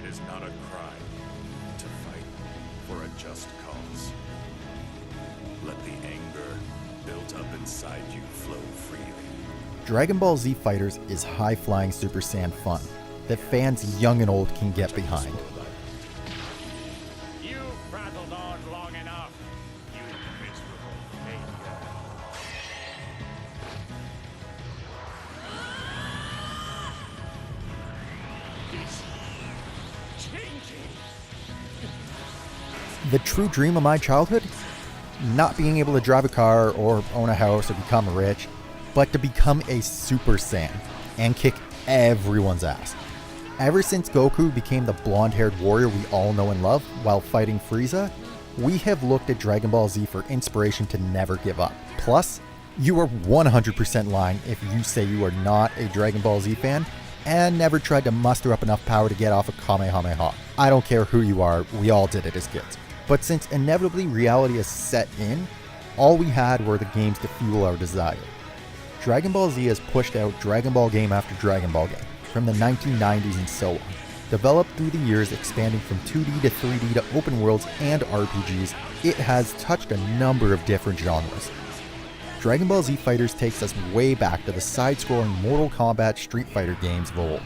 is not a crime to fight for a just cause. Let the anger built up inside you flow freely. Dragon Ball Z Fighters is high-flying Super Saiyan fun that fans young and old can get behind. You've prattled on long enough, you miserable failure. This changing. The true dream of my childhood? Not being able to drive a car or own a house or become rich, but to become a Super Saiyan and kick everyone's ass. Ever since Goku became the blonde-haired warrior we all know and love while fighting Frieza, we have looked at Dragon Ball Z for inspiration to never give up. Plus, you are 100% lying if you say you are not a Dragon Ball Z fan and never tried to muster up enough power to get off a Kamehameha. I don't care who you are, we all did it as kids. But since inevitably reality has set in, all we had were the games to fuel our desire. Dragon Ball Z has pushed out Dragon Ball game after Dragon Ball game, from the 1990s and so on, developed through the years expanding from 2D to 3D to open worlds and RPGs. It has touched a number of different genres. Dragon Ball Z Fighters takes us way back to the side-scrolling Mortal Kombat Street Fighter games of old,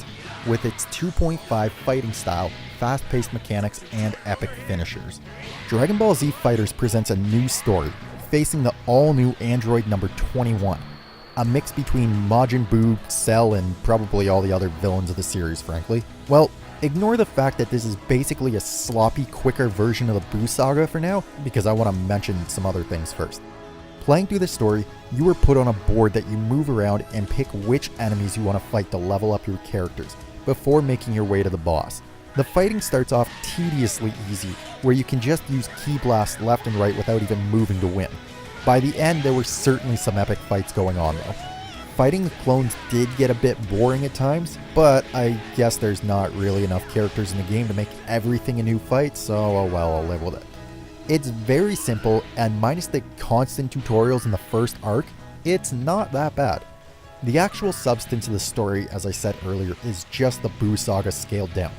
with its 2.5 fighting style, fast-paced mechanics, and epic finishers. Dragon Ball Z Fighters presents a new story, facing the all-new android number 21, a mix between Majin Buu, Cell, and probably all the other villains of the series, frankly. Well, ignore the fact that this is basically a sloppy, quicker version of the Buu saga for now, because I want to mention some other things first. Playing through the story, you are put on a board that you move around and pick which enemies you want to fight to level up your characters, before making your way to the boss. The fighting starts off tediously easy, where you can just use ki blasts left and right without even moving to win. By the end, there were certainly some epic fights going on though. Fighting the clones did get a bit boring at times, but I guess there's not really enough characters in the game to make everything a new fight, so oh well, I'll live with it. It's very simple, and minus the constant tutorials in the first arc, it's not that bad. The actual substance of the story, as I said earlier, is just the Buu saga scaled down.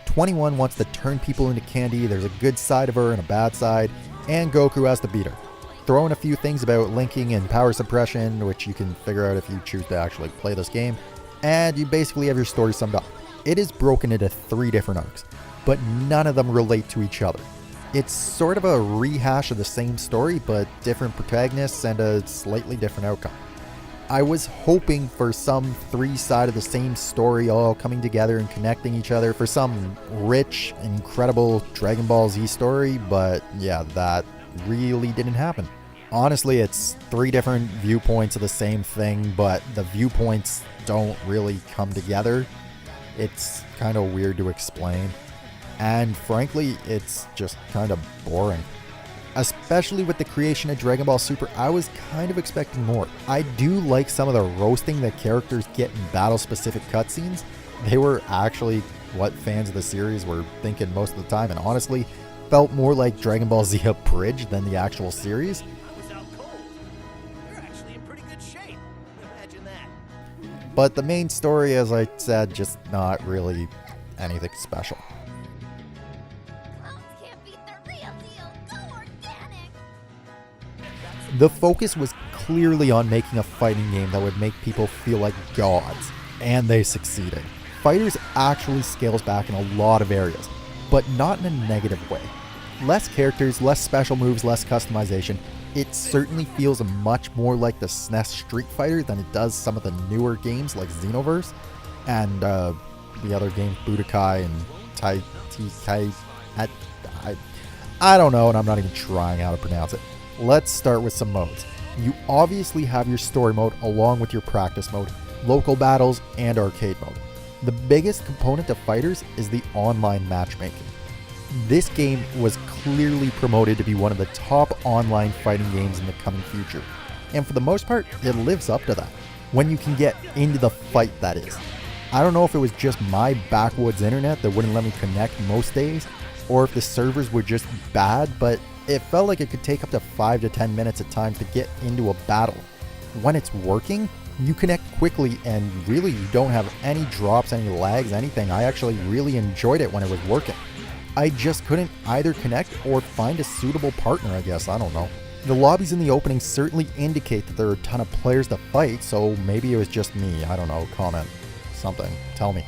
21 wants to turn people into candy, there's a good side of her and a bad side, and Goku has to beat her. Throw in a few things about linking and power suppression, which you can figure out if you choose to actually play this game, and you basically have your story summed up. It is broken into 3 different arcs, but none of them relate to each other. It's sort of a rehash of the same story, but different protagonists and a slightly different outcome. I was hoping for some 3 sides of the same story all coming together and connecting each other for some rich, incredible Dragon Ball Z story, but yeah, that really didn't happen. Honestly, it's 3 different viewpoints of the same thing, but the viewpoints don't really come together. It's kind of weird to explain. And frankly, it's just kind of boring. Especially with the creation of Dragon Ball Super, I was kind of expecting more. I do like some of the roasting that characters get in battle-specific cutscenes. They were actually what fans of the series were thinking most of the time, and honestly, felt more like Dragon Ball Z Abridged than the actual series. Without cold, you're actually in pretty good shape. Imagine that. But the main story, as I said, just not really anything special. Clones can't beat the real deal. Go organic! The focus was clearly on making a fighting game that would make people feel like gods, and they succeeded. Fighters actually scales back in a lot of areas, but not in a negative way. Less characters, less special moves, less customization. It certainly feels much more like the SNES Street Fighter than it does some of the newer games like Xenoverse, and the other games, Budokai and Tai. I don't know, and I'm not even trying how to pronounce it. Let's start with some modes. You obviously have your story mode along with your practice mode, local battles, and arcade mode. The biggest component of Fighters is the online matchmaking. This game was clearly promoted to be one of the top online fighting games in the coming future, and for the most part, it lives up to that. When you can get into the fight, that is. I don't know if it was just my backwoods internet that wouldn't let me connect most days, or if the servers were just bad, but it felt like it could take up to 5 to 10 minutes at times to get into a battle. When it's working, You connect quickly and really you don't have any drops, any lags, anything. I actually really enjoyed it when it was working. I just couldn't either connect or find a suitable partner, I guess. I don't know. The lobbies in the opening certainly indicate that there are a ton of players to fight, so maybe it was just me. I don't know. Comment something. Tell me.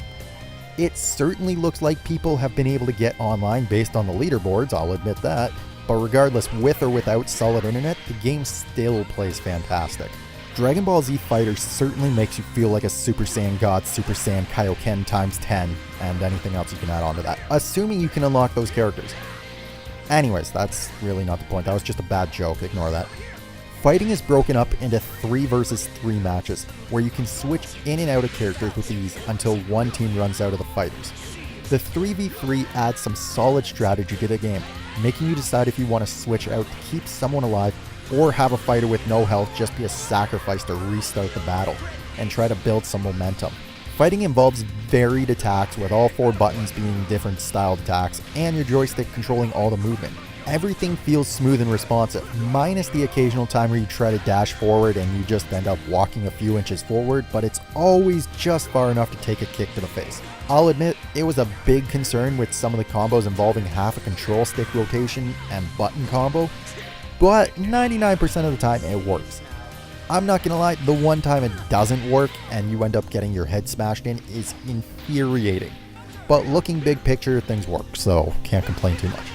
It certainly looks like people have been able to get online based on the leaderboards, I'll admit that. But regardless, with or without solid internet, the game still plays fantastic. Dragon Ball Z Fighters certainly makes you feel like a Super Saiyan God, Super Saiyan Kaioken times 10, and anything else you can add on to that, assuming you can unlock those characters. Anyways, that's really not the point. That was just a bad joke. Ignore that. Fighting is broken up into 3 versus 3 matches, where you can switch in and out of characters with ease until one team runs out of the fighters. The 3v3 adds some solid strategy to the game, making you decide if you want to switch out to keep someone alive or have a fighter with no health just be a sacrifice to restart the battle and try to build some momentum. Fighting involves varied attacks with all 4 buttons being different styled attacks and your joystick controlling all the movement. Everything feels smooth and responsive, minus the occasional time where you try to dash forward and you just end up walking a few inches forward, but it's always just far enough to take a kick to the face. I'll admit, it was a big concern with some of the combos involving half a control stick rotation and button combo, but 99% of the time it works. I'm not gonna lie, the one time it doesn't work and you end up getting your head smashed in is infuriating. But looking big picture, things work, so can't complain too much.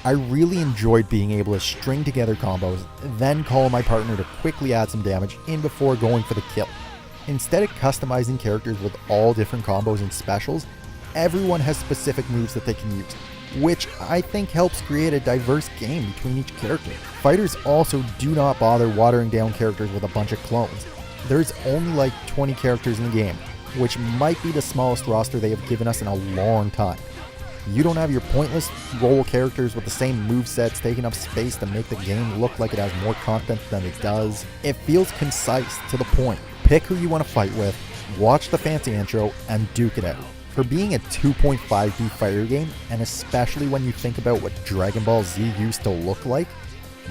I really enjoyed being able to string together combos, then call my partner to quickly add some damage in before going for the kill. Instead of customizing characters with all different combos and specials, everyone has specific moves that they can use, which I think helps create a diverse game between each character. Fighters also do not bother watering down characters with a bunch of clones. There's only like 20 characters in the game, which might be the smallest roster they have given us in a long time. You don't have your pointless role characters with the same movesets taking up space to make the game look like it has more content than it does. It feels concise, to the point. Pick who you want to fight with, watch the fancy intro, and duke it out. For being a 2.5D fighter game, and especially when you think about what Dragon Ball Z used to look like,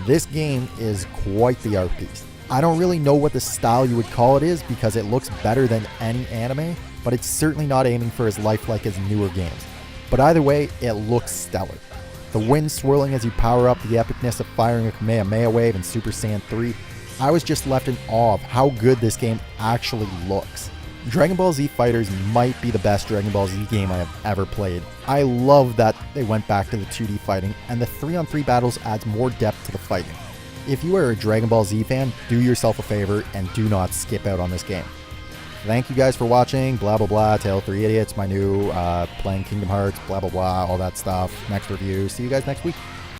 this game is quite the art piece. I don't really know what the style you would call it is because it looks better than any anime, but it's certainly not aiming for as lifelike as newer games. But either way, it looks stellar. The wind swirling as you power up, the epicness of firing a Kamehameha wave in Super Saiyan 3, I was just left in awe of how good this game actually looks. Dragon Ball Z Fighters might be the best Dragon Ball Z game I have ever played. I love that they went back to the 2D fighting, and the 3-on-3 battles adds more depth to the fighting. If you are a Dragon Ball Z fan, do yourself a favor and do not skip out on this game. Thank you guys for watching, blah blah blah, Tale 3 Idiots, my new playing Kingdom Hearts, blah blah blah, all that stuff. Next review. See you guys next week.